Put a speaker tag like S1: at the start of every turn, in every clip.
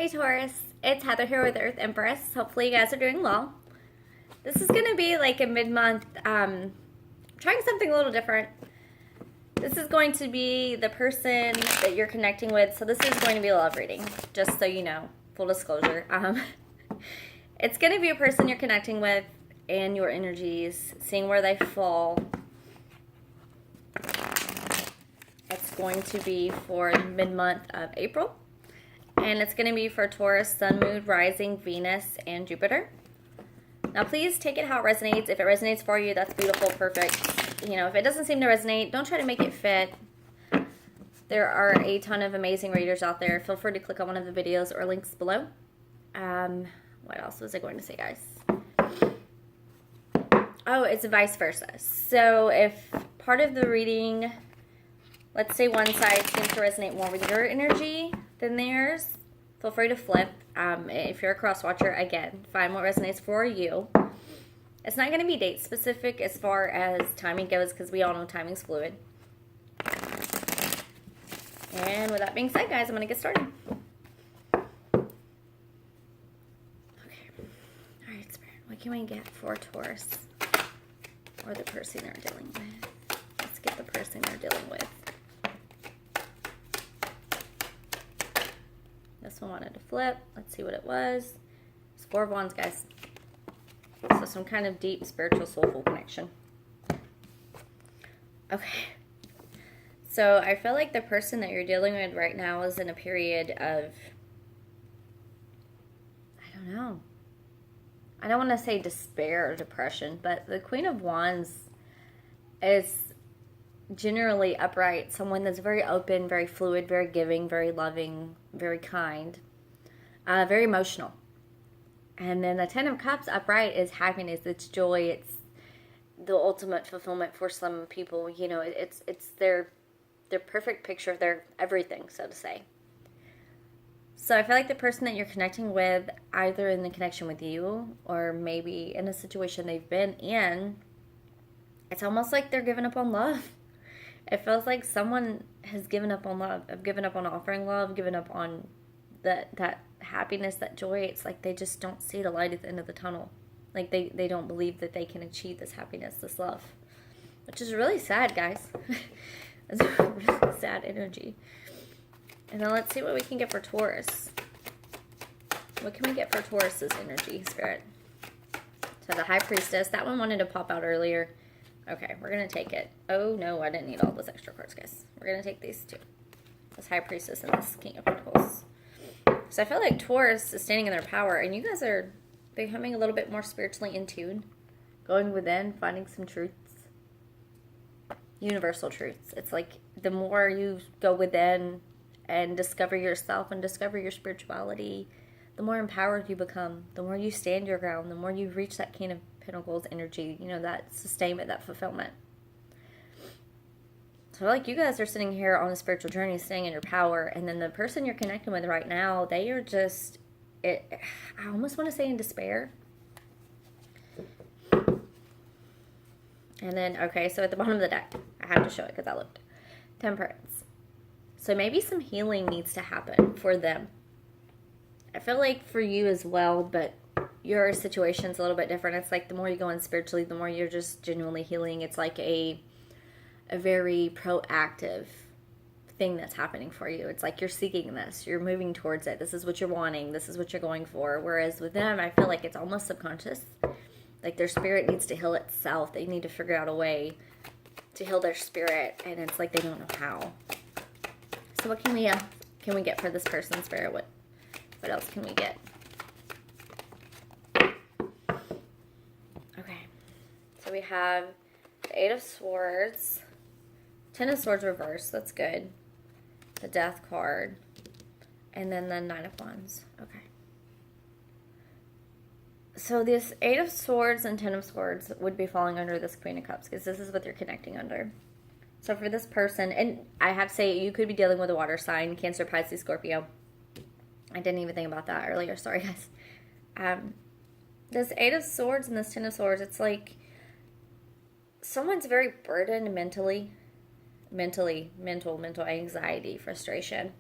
S1: Hey Taurus, it's Heather here with Earth Empress. Hopefully you guys are doing well. This is going to be like a mid-month, trying something a little different. This is going to be the person that you're connecting with. So this is going to be a love reading, just so you know, full disclosure. It's going to be a person you're connecting with and your energies, seeing where they fall. It's going to be for mid-month of April. And it's going to be for Taurus, Sun, Moon, Rising, Venus, and Jupiter. Now, please take it how it resonates. If it resonates for you, that's beautiful, perfect. You know, if it doesn't seem to resonate, don't try to make it fit. There are a ton of amazing readers out there. Feel free to click on one of the videos or links below. What else was I going to say, guys? Oh, it's vice versa. So if part of the reading, let's say one side seems to resonate more with your energy than theirs, feel free to flip. If you're a cross watcher, again, find what resonates for you. It's not going to be date specific as far as timing goes, because we all know timing's fluid. And with that being said, guys, I'm going to get started. Okay. All right, Spirit, what can we get for Taurus or the person they're dealing with? Let's get the person they're dealing with. This one wanted to flip. Let's see what it was. It's Four of Wands, guys. So some kind of deep, spiritual, soulful connection. Okay. So I feel like the person that you're dealing with right now is in a period of, I don't know. I don't want to say despair or depression, but the Queen of Wands is generally upright, someone that's very open, very fluid, very giving, very loving, very kind, very emotional. And then the Ten of Cups upright is happiness, it's joy, it's the ultimate fulfillment for some people. You know, it's their perfect picture of their everything, so to say. So I feel like the person that you're connecting with, either in the connection with you or maybe in a situation they've been in, it's almost like they're giving up on love. It feels like someone has given up on love, have given up on offering love, given up on that happiness, that joy. It's like they just don't see the light at the end of the tunnel. Like they don't believe that they can achieve this happiness, this love. Which is really sad, guys. It's a really sad energy. And then let's see what we can get for Taurus. What can we get for Taurus's energy, Spirit? So the High Priestess, that one wanted to pop out earlier. Okay, we're going to take it. Oh, no, I didn't need all those extra cards, guys. We're going to take these two. This High Priestess and this King of Pentacles. So I feel like Taurus is standing in their power, and you guys are becoming a little bit more spiritually in tune. Going within, finding some truths. Universal truths. It's like the more you go within and discover yourself and discover your spirituality, the more empowered you become. The more you stand your ground, the more you reach that King of Pentacles energy, you know, that sustainment, that fulfillment. So I feel like you guys are sitting here on a spiritual journey, staying in your power, and then the person you're connecting with right now, they are just, I almost want to say in despair. And then, okay, so at the bottom of the deck, I have to show it because I looked. Temperance. So maybe some healing needs to happen for them. I feel like for you as well, but your situation's a little bit different. It's like the more you go in spiritually, the more you're just genuinely healing. It's like a very proactive thing that's happening for you. It's like you're seeking this. You're moving towards it. This is what you're wanting. This is what you're going for. Whereas with them, I feel like it's almost subconscious. Like their spirit needs to heal itself. They need to figure out a way to heal their spirit. And it's like they don't know how. So what can we get for this person's spirit? What else can we get? Okay, so we have the Eight of Swords, Ten of Swords reversed, that's good, the Death card, and then the Nine of Wands. Okay. So this Eight of Swords and Ten of Swords would be falling under this Queen of Cups, because this is what they're connecting under. So for this person, and I have to say, you could be dealing with a water sign, Cancer, Pisces, Scorpio. I didn't even think about that earlier, sorry guys. This Eight of Swords and this Ten of Swords, it's like someone's very burdened mentally, mental, anxiety, frustration.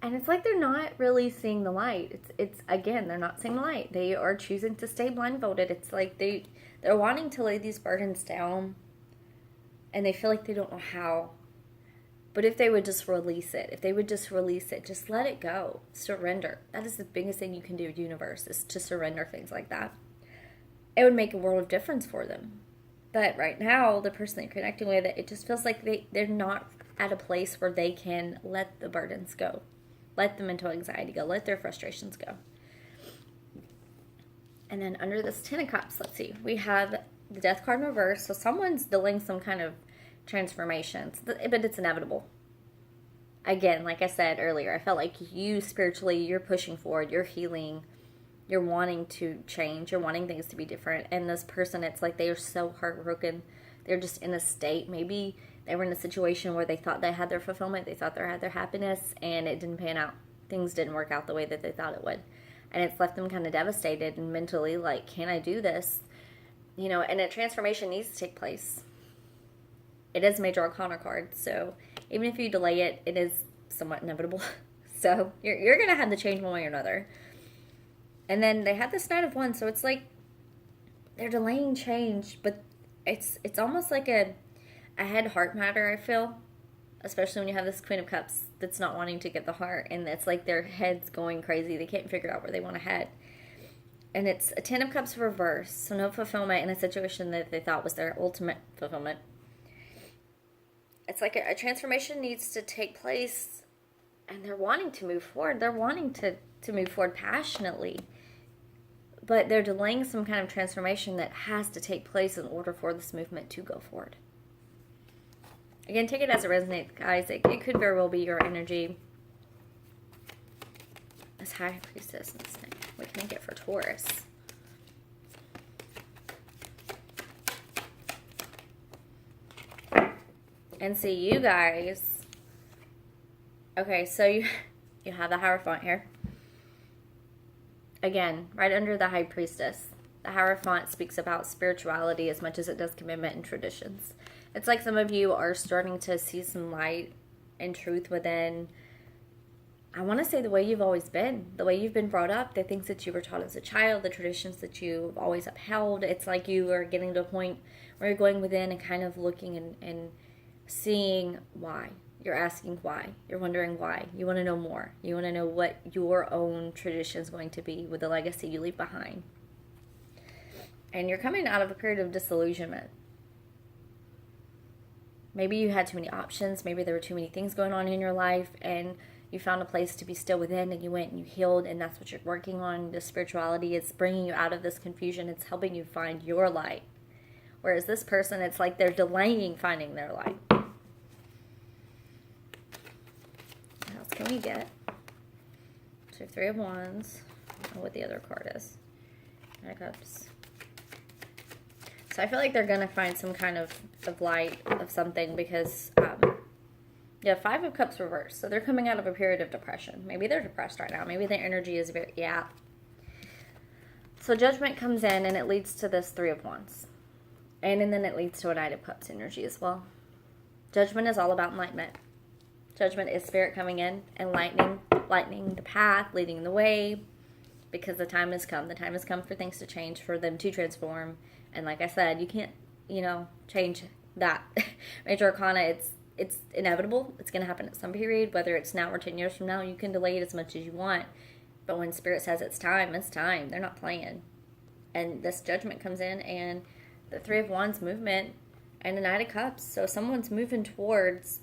S1: And it's like they're not really seeing the light. It's again, they're not seeing the light. They are choosing to stay blindfolded. It's like they're wanting to lay these burdens down, and they feel like they don't know how. But if they would just release it, just let it go. Surrender. That is the biggest thing you can do, universe, is to surrender things like that. It would make a world of difference for them. But right now, the person that you're connecting with, it just feels like they're not at a place where they can let the burdens go. Let the mental anxiety go. Let their frustrations go. And then under this Ten of Cups, let's see. We have the Death card in reverse. So someone's delaying some kind of transformations, but it's inevitable. Again, like I said earlier, I felt like you spiritually, you're pushing forward, you're healing, you're wanting to change, you're wanting things to be different. And this person, it's like they are so heartbroken. They're just in a state. Maybe they were in a situation where they thought they had their fulfillment, they thought they had their happiness, and it didn't pan out. Things didn't work out the way that they thought it would. And it's left them kind of devastated and mentally like, can I do this? You know, and a transformation needs to take place. It is a major arcana card, so even if you delay it, it is somewhat inevitable. So you're going to have to change one way or another. And then they have this Knight of Wands, so it's like they're delaying change, but it's almost like a head heart matter, I feel. Especially when you have this Queen of Cups that's not wanting to get the heart, and it's like their head's going crazy. They can't figure out where they want to head. And it's a Ten of Cups reverse, so no fulfillment in a situation that they thought was their ultimate fulfillment. It's like a transformation needs to take place, and they're wanting to move forward. They're wanting to move forward passionately, but they're delaying some kind of transformation that has to take place in order for this movement to go forward. Again, take it as it resonates, guys. It could very well be your energy. As High Priestess, what can I get for Taurus? And see, you guys, okay, so you have the Hierophant here. Again, right under the High Priestess. The Hierophant speaks about spirituality as much as it does commitment and traditions. It's like some of you are starting to see some light and truth within, I want to say, the way you've always been, the way you've been brought up, the things that you were taught as a child, the traditions that you've always upheld. It's like you are getting to a point where you're going within and kind of looking and seeing why. You're asking why. You're wondering why. You want to know more. You want to know what your own tradition is going to be with the legacy you leave behind. And you're coming out of a period of disillusionment. Maybe you had too many options. Maybe there were too many things going on in your life, and you found a place to be still within, and you went and you healed, and that's what you're working on. The spirituality is bringing you out of this confusion. It's helping you find your light. Whereas this person, it's like they're delaying finding their light. What else can we get? So Three of Wands. I don't know what the other card is. Nine of Cups. So I feel like they're going to find some kind of light of something because, yeah, Five of Cups reversed. So they're coming out of a period of depression. Maybe they're depressed right now. Maybe their energy is very, yeah. So Judgment comes in and it leads to this Three of Wands. And then it leads to a Knight of Cups energy as well. Judgment is all about enlightenment. Judgment is spirit coming in and lightening the path, leading the way, because the time has come. The time has come for things to change, for them to transform. And like I said, you can't, change that. Major Arcana, it's inevitable. It's going to happen at some period, whether it's now or 10 years from now. You can delay it as much as you want. But when Spirit says it's time, it's time. They're not playing. And this Judgment comes in, and the Three of Wands movement, and the Knight of Cups. So someone's moving towards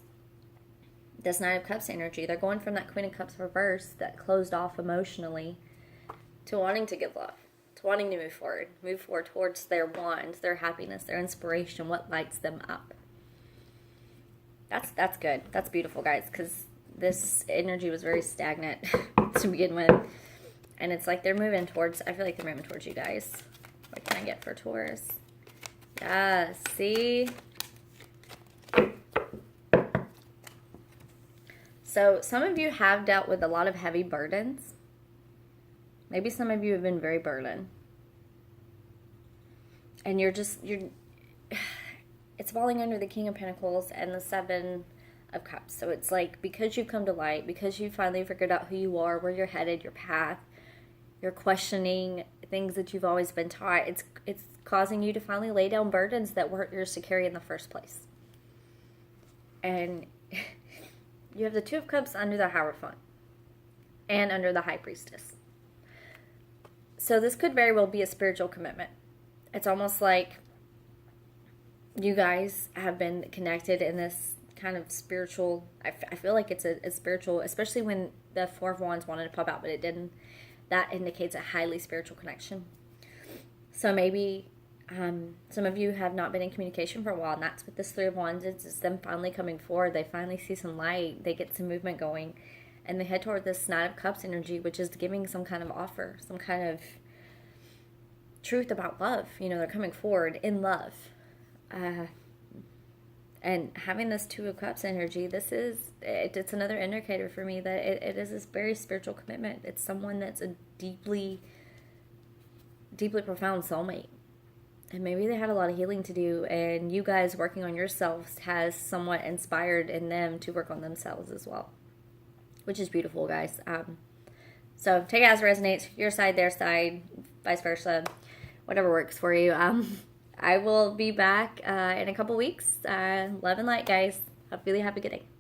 S1: this Knight of Cups energy. They're going from that Queen of Cups reverse that closed off emotionally to wanting to give love, to wanting to move forward towards their wands, their happiness, their inspiration, what lights them up. That's good. That's beautiful, guys, because this energy was very stagnant to begin with. And it's like they're moving towards, I feel like they're moving towards you guys. What can I get for Taurus? Yeah, see? So some of you have dealt with a lot of heavy burdens. Maybe some of you have been very burdened. And it's falling under the King of Pentacles and the Seven of Cups. So it's like, because you've come to light, because you finally figured out who you are, where you're headed, your path, you're questioning things that you've always been taught. It's causing you to finally lay down burdens that weren't yours to carry in the first place. And you have the Two of Cups under the Hierophant and under the High Priestess. So this could very well be a spiritual commitment. It's almost like you guys have been connected in this kind of spiritual, I feel like it's a spiritual, especially when the Four of Wands wanted to pop out, but it didn't. That indicates a highly spiritual connection. So maybe some of you have not been in communication for a while, and that's what this Three of Wands is. It's them finally coming forward. They finally see some light. They get some movement going, and they head toward this Knight of Cups energy, which is giving some kind of offer, some kind of truth about love. You know, they're coming forward in love. And having this Two of Cups energy, it's another indicator for me that it is this very spiritual commitment. It's someone that's a deeply, deeply profound soulmate. And maybe they had a lot of healing to do, and you guys working on yourselves has somewhat inspired in them to work on themselves as well, which is beautiful, guys. So take it as it resonates. Your side, their side, vice versa, whatever works for you. I will be back in a couple weeks. Love and light, guys. Have a really happy good day.